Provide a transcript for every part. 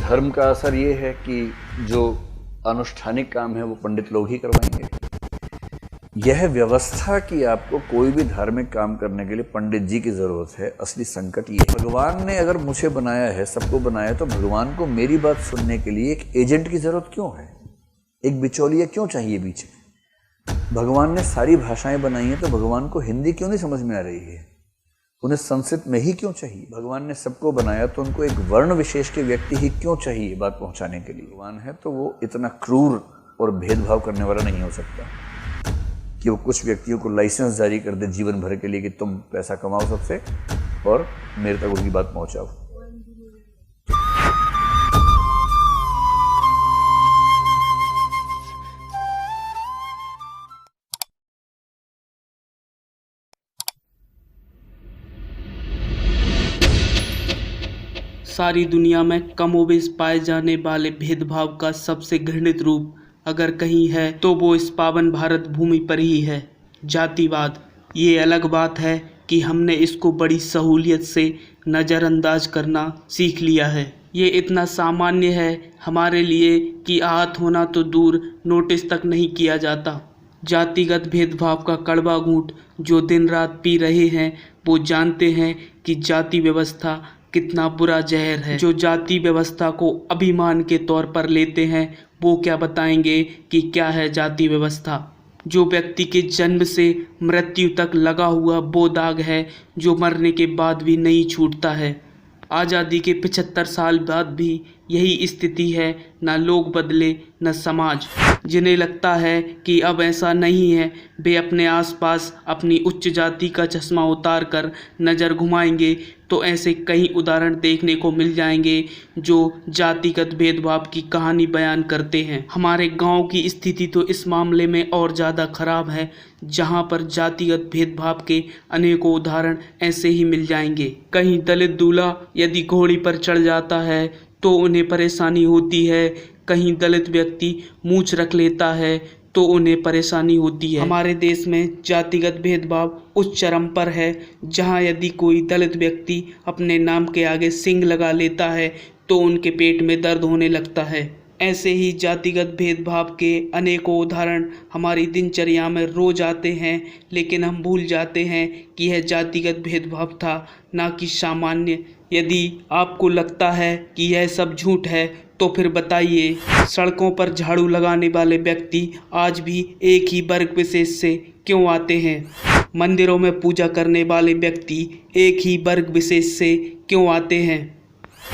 धर्म का असर ये है कि जो अनुष्ठानिक काम है वो पंडित लोग ही करवाएंगे। यह व्यवस्था कि आपको कोई भी धार्मिक काम करने के लिए पंडित जी की जरूरत है, असली संकट ये है। भगवान ने अगर मुझे बनाया है, सबको बनाया, तो भगवान को मेरी बात सुनने के लिए एक एजेंट की जरूरत क्यों है? एक बिचौलिया क्यों चाहिए बीच में? भगवान ने सारी भाषाएं बनाई हैं, तो भगवान को हिंदी क्यों नहीं समझ में आ रही है? उन्हें संस्कृत में ही क्यों चाहिए? भगवान ने सबको बनाया, तो उनको एक वर्ण विशेष के व्यक्ति ही क्यों चाहिए बात पहुंचाने के लिए? भगवान है तो वो इतना क्रूर और भेदभाव करने वाला नहीं हो सकता कि वो कुछ व्यक्तियों को लाइसेंस जारी कर दे जीवन भर के लिए कि तुम पैसा कमाओ सबसे और मेरे तक उनकी बात पहुंचाओ। सारी दुनिया में कमोबेश पाए जाने वाले भेदभाव का सबसे घृणित रूप अगर कहीं है तो वो इस पावन भारत भूमि पर ही है, जातिवाद। ये अलग बात है कि हमने इसको बड़ी सहूलियत से नज़रअंदाज करना सीख लिया है। ये इतना सामान्य है हमारे लिए कि आहत होना तो दूर, नोटिस तक नहीं किया जाता। जातिगत भेदभाव का कड़वा घूंट जो दिन रात पी रहे हैं वो जानते हैं कि जाति व्यवस्था कितना बुरा जहर है। जो जाति व्यवस्था को अभिमान के तौर पर लेते हैं वो क्या बताएंगे कि क्या है जाति व्यवस्था। जो व्यक्ति के जन्म से मृत्यु तक लगा हुआ वो दाग है जो मरने के बाद भी नहीं छूटता है। आज़ादी के 75 साल बाद भी यही स्थिति है, न लोग बदले न समाज। जिन्हें लगता है कि अब ऐसा नहीं है, वे अपने आसपास अपनी उच्च जाति का चश्मा उतार कर नज़र घुमाएंगे तो ऐसे कई उदाहरण देखने को मिल जाएंगे जो जातिगत भेदभाव की कहानी बयान करते हैं। हमारे गांव की स्थिति तो इस मामले में और ज़्यादा खराब है, जहां पर जातिगत भेदभाव के अनेकों उदाहरण ऐसे ही मिल जाएंगे। कहीं दलित दूल्हा यदि घोड़ी पर चढ़ जाता है तो उन्हें परेशानी होती है, कहीं दलित व्यक्ति मूंछ रख लेता है तो उन्हें परेशानी होती है। हमारे देश में जातिगत भेदभाव उस चरम पर है जहां यदि कोई दलित व्यक्ति अपने नाम के आगे सिंह लगा लेता है तो उनके पेट में दर्द होने लगता है। ऐसे ही जातिगत भेदभाव के अनेकों उदाहरण हमारी दिनचर्या में रोज आते हैं, लेकिन हम भूल जाते हैं कि यह जातिगत भेदभाव था, ना कि सामान्य। यदि आपको लगता है कि यह सब झूठ है तो फिर बताइए, सड़कों पर झाड़ू लगाने वाले व्यक्ति आज भी एक ही वर्ग विशेष से क्यों आते हैं? मंदिरों में पूजा करने वाले व्यक्ति एक ही वर्ग विशेष से क्यों आते हैं?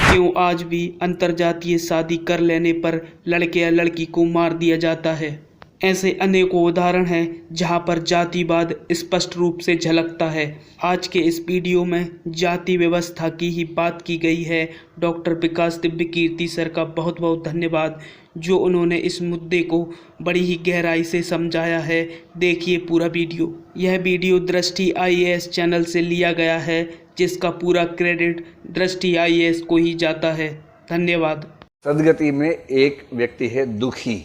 क्यों आज भी अंतरजातीय शादी कर लेने पर लड़के या लड़की को मार दिया जाता है? ऐसे अनेकों उदाहरण हैं जहां पर जातिवाद स्पष्ट रूप से झलकता है। आज के इस वीडियो में जाति व्यवस्था की ही बात की गई है। डॉक्टर विकास दिव्यकीर्ति सर का बहुत बहुत धन्यवाद जो उन्होंने इस मुद्दे को बड़ी ही गहराई से समझाया है। देखिए पूरा वीडियो। यह वीडियो दृष्टि IAS चैनल से लिया गया है, जिसका पूरा क्रेडिट दृष्टि IAS को ही जाता है। धन्यवाद। सदगति में एक व्यक्ति है दुखी,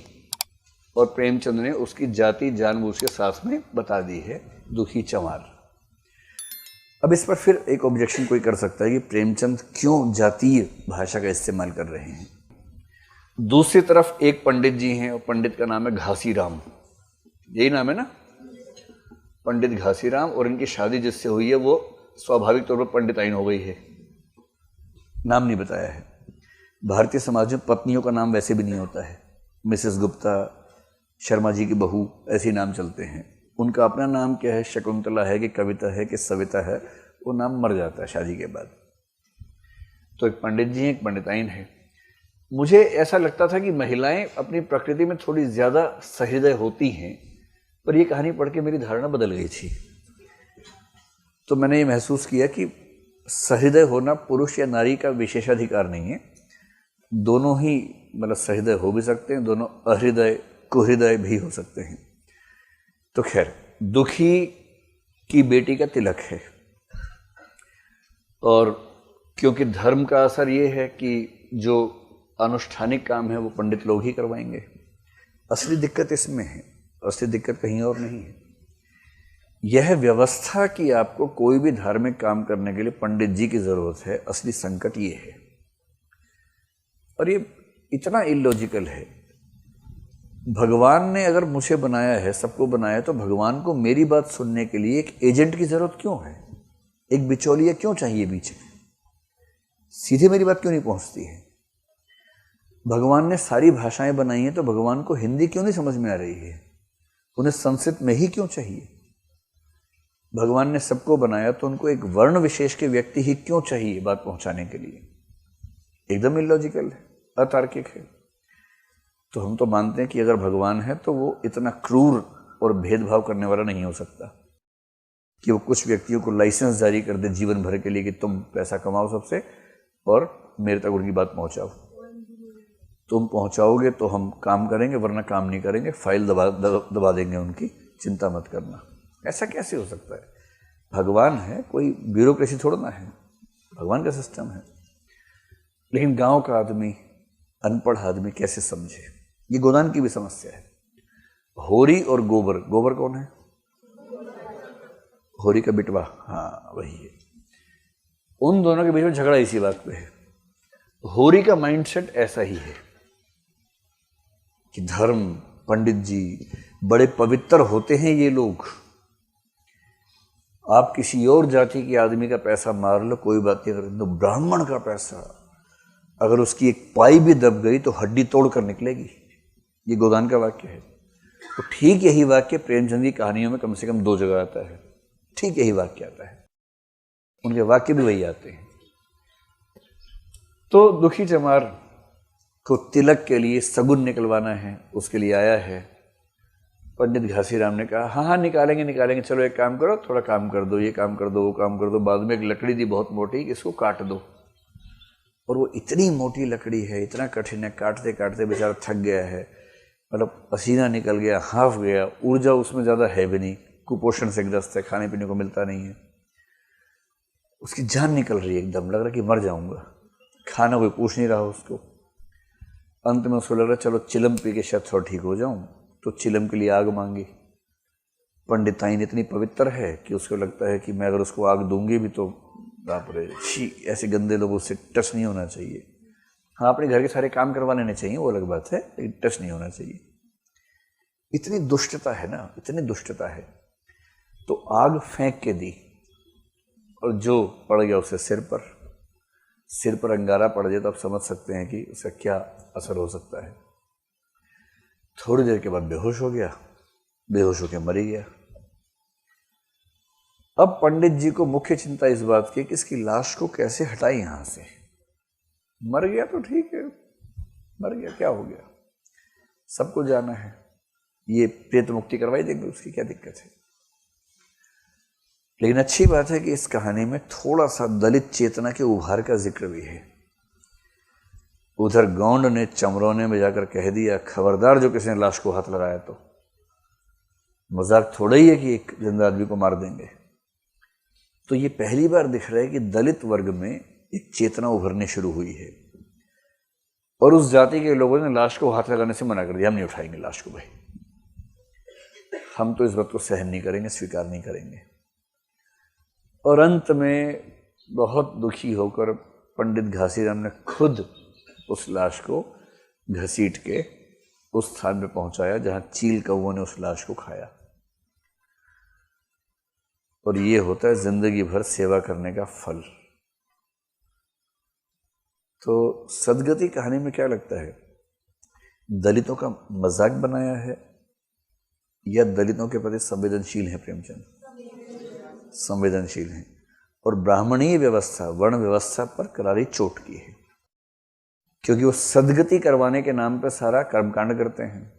और प्रेमचंद ने उसकी जाति जानबूझ के साथ में बता दी है, दुखी चमार। अब इस पर फिर एक ऑब्जेक्शन कोई कर सकता है कि प्रेमचंद क्यों जातीय भाषा का इस्तेमाल कर रहे हैं। दूसरी तरफ एक पंडित जी हैं, और पंडित का नाम है घासीराम, यही नाम है ना, पंडित घासीराम, और इनकी शादी जिससे हुई है वो स्वाभाविक तौर पर पंडिताइन हो गई है। नाम नहीं बताया है। भारतीय समाज में पत्नियों का नाम वैसे भी नहीं होता है। मिसेस गुप्ता, शर्मा जी की बहू, ऐसे नाम चलते हैं। उनका अपना नाम क्या है, शकुंतला है कि कविता है कि सविता है, वो नाम मर जाता है शादी के बाद। तो एक पंडित जी हैं, एक पंडिताइन है। मुझे ऐसा लगता था कि महिलाएं अपनी प्रकृति में थोड़ी ज़्यादा सहृदय होती हैं, पर ये कहानी पढ़ के मेरी धारणा बदल गई थी। तो मैंने ये महसूस किया कि सहृदय होना पुरुष या नारी का विशेषाधिकार नहीं है। दोनों ही मतलब सहृदय हो भी सकते हैं, दोनों अहृदय कुहृदय भी हो सकते हैं। तो खैर, दुखी की बेटी का तिलक है, और क्योंकि धर्म का असर ये है कि जो अनुष्ठानिक काम है वो पंडित लोग ही करवाएंगे। असली दिक्कत इसमें है, असली दिक्कत कहीं और नहीं है। यह व्यवस्था कि आपको कोई भी धार्मिक काम करने के लिए पंडित जी की जरूरत है, असली संकट ये है। और ये इतना इलॉजिकल है। भगवान ने अगर मुझे बनाया है, सबको बनाया है, तो भगवान को मेरी बात सुनने के लिए एक एजेंट की जरूरत क्यों है? एक बिचौलिया क्यों चाहिए बीच में? सीधे मेरी बात क्यों नहीं पहुंचती है? भगवान ने सारी भाषाएं बनाई हैं, तो भगवान को हिंदी क्यों नहीं समझ में आ रही है? उन्हें संस्कृत में ही क्यों चाहिए? भगवान ने सबको बनाया तो उनको एक वर्ण विशेष के व्यक्ति ही क्यों चाहिए बात पहुंचाने के लिए? एकदम इलॉजिकल है, अतार्किक है। तो हम तो मानते हैं कि अगर भगवान है तो वो इतना क्रूर और भेदभाव करने वाला नहीं हो सकता कि वो कुछ व्यक्तियों को लाइसेंस जारी कर दे जीवन भर के लिए कि तुम पैसा कमाओ सबसे और मेरे तक उनकी बात पहुंचाओ। तुम पहुंचाओगे तो हम काम करेंगे, वरना काम नहीं करेंगे, फाइल दबा देंगे उनकी, चिंता मत करना। ऐसा कैसे हो सकता है? भगवान है, कोई ब्यूरोक्रेसी थोड़ा ना है, भगवान का सिस्टम है। लेकिन गांव का आदमी, अनपढ़ आदमी कैसे समझे? ये गोदान की भी समस्या है। होरी और गोबर, गोबर कौन है? होरी का बिटवा, हाँ वही है। उन दोनों के बीच में झगड़ा इसी बात पे है। होरी का माइंडसेट ऐसा ही है कि धर्म, पंडित जी बड़े पवित्र होते हैं ये लोग। आप किसी और जाति के आदमी का पैसा मार लो कोई बात नहीं, अगर ब्राह्मण का पैसा अगर उसकी एक पाई भी दब गई तो हड्डी तोड़ कर निकलेगी। ये गोदान का वाक्य है। तो ठीक यही वाक्य प्रेमचंद की कहानियों में कम से कम 2 जगह आता है। ठीक यही वाक्य आता है, उनके वाक्य भी वही आते हैं। तो दुखी चमार को तिलक के लिए सगुन निकलवाना है, उसके लिए आया है। पंडित घासीराम ने कहा हाँ हाँ निकालेंगे निकालेंगे, चलो एक काम करो, थोड़ा काम कर दो, ये काम कर दो, वो काम कर दो। बाद में एक लकड़ी थी बहुत मोटी, इसको काट दो। और वो इतनी मोटी लकड़ी है, इतना कठिन है, काटते काटते बेचारा थक गया है, मतलब पसीना निकल गया, हाँफ गया, ऊर्जा उसमें ज़्यादा है भी नहीं, कुपोषण से ग्रस्त है, खाने पीने को मिलता नहीं है, उसकी जान निकल रही है, एकदम लग रहा कि मर जाऊंगा, खाना कोई पूछ नहीं रहा उसको। अंत में उसको लग रहा चलो चिलम पी के शायद थोड़ा ठीक हो जाऊं, तो चिलम के लिए आग मांगी। पंडिताइन इतनी पवित्र है कि उसको लगता है कि मैं अगर उसको आग दूंगी भी तो बाप रे छी, ऐसे गंदे लोग उससे टच नहीं होना चाहिए। हाँ अपने घर के सारे काम करवा लेने चाहिए, वो अलग बात है, लेकिन टच नहीं होना चाहिए। इतनी दुष्टता है ना, इतनी दुष्टता है। तो आग फेंक के दी और जो पड़ गया उसे सिर पर अंगारा पड़ जाए तो आप समझ सकते हैं कि उसका क्या असर हो सकता है। थोड़ी देर के बाद बेहोश हो गया, बेहोश होकर मर ही गया। अब पंडित जी को मुख्य चिंता इस बात की कि इसकी लाश को कैसे हटाएं यहां से। मर गया तो ठीक है, मर गया क्या हो गया, सबको जाना है, ये प्रेत मुक्ति करवाई देंगे, उसकी क्या दिक्कत है। लेकिन अच्छी बात है कि इस कहानी में थोड़ा सा दलित चेतना के उभार का जिक्र भी है। उधर गौंड ने चमरोने में जाकर कह दिया खबरदार जो किसी ने लाश को हाथ लगाया तो। मजाक थोड़ा ही है कि एक जिंदा आदमी को मार देंगे। तो ये पहली बार दिख रहा है कि दलित वर्ग में एक चेतना उभरने शुरू हुई है और उस जाति के लोगों ने लाश को हाथ लगाने से मना कर दिया, हम नहीं उठाएंगे लाश को, भाई हम तो इस बात को सहन नहीं करेंगे, स्वीकार नहीं करेंगे। और अंत में बहुत दुखी होकर पंडित घासीराम ने खुद उस लाश को घसीट के उस स्थान पे पहुंचाया जहां चील कौवों ने उस लाश को खाया। और ये होता है जिंदगी भर सेवा करने का फल। तो सदगति कहानी में क्या लगता है, दलितों का मजाक बनाया है या दलितों के प्रति संवेदनशील है प्रेमचंद? संवेदनशील हैं। और ब्राह्मणीय व्यवस्था, वर्ण व्यवस्था पर करारी चोट की है, क्योंकि वो सदगति करवाने के नाम पर सारा कर्मकांड करते हैं।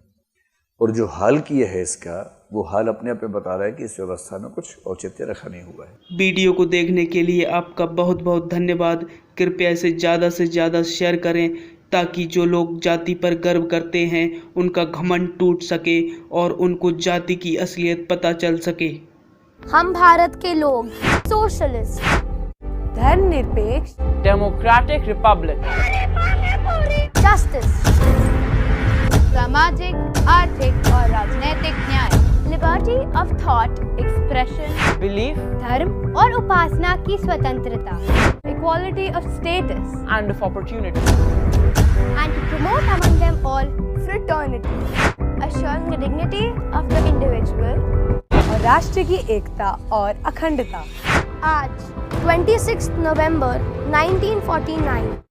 और जो हाल किया है इसका, वो हाल अपने आप में बता रहा है कि इस व्यवस्था में कुछ औचित्य रखा नहीं हुआ है। वीडियो को देखने के लिए आपका बहुत बहुत धन्यवाद। कृपया इसे ज़्यादा से ज़्यादा शेयर करें ताकि जो लोग जाति पर गर्व करते हैं उनका घमंड टूट सके और उनको जाति की असलियत पता चल सके। हम भारत के लोग सोशलिस्ट, धर्मनिरपेक्ष, डेमोक्रेटिक रिपब्लिक, जस्टिस, सामाजिक, आर्थिक और राजनीतिक न्याय, liberty of thought, expression, belief, धर्म और उपासना की स्वतंत्रता, equality of status, and of opportunity. and to promote among them all fraternity, assuring the dignity of the individual. और राष्ट्र की एकता और अखंडता। आज 26 नवंबर 1949